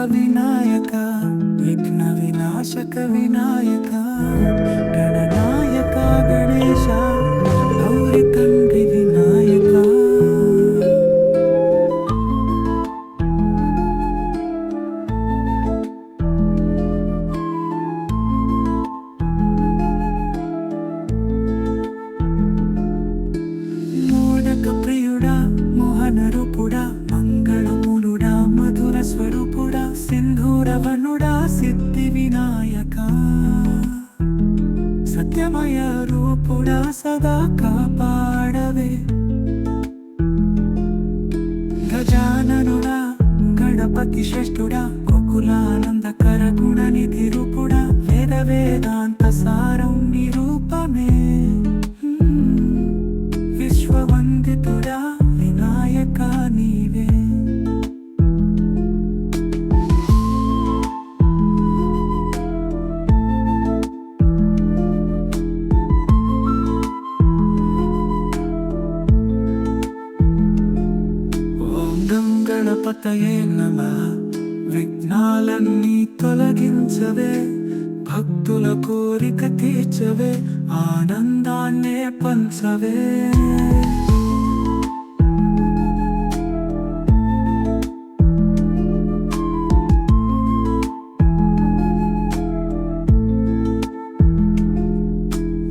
వినాయక విఘ్న వినాశక వినాయక గణనాయక గణేశ గౌరి తండ్రి వినాయక మోదక ప్రియుడా మోహన రూపుడా మంగళమూలుడా మధుర స్వరూపుడా సింధూరవనుడా సిద్ధి వినాయక సత్యమయ రూపుడా సదా కాపాడవే గజాననుడా గణపతి శ్రేష్ఠుడా గోకులానందకర గుణనిధి రూపుడా వేద వేదాంత సారం నిరూపమే విశ్వవందితుడా వినాయక నీవే ఓం గం గణపతయే నమః విఘ్నాలన్నీ తొలగించవే భక్తుల కోరిక తీర్చవే ఆనందాన్నే పంచవే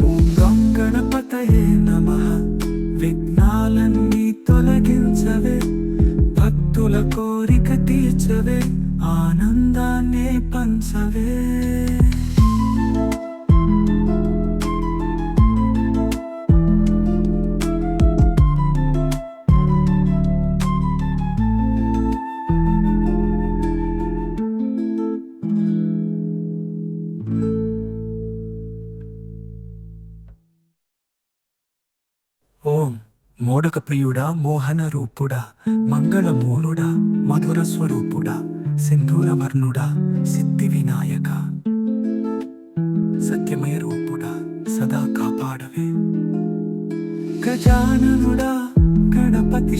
ఓం గం గణపతయే నమః విఘ్నాలన్నీ తొలగించవే భక్తుల కోరిక తీర్చవే ఆనందాన్నే పంచవే ఓం మోడక ప్రియుడా మోహన రూపుడా మంగళమూలుడా మధుర స్వరూపుడా సింధూరవర్ణుడా సిద్ధి వినాయక సత్యమయ రూపుడా సదా కాపాడవే గజాననుడా గణపతి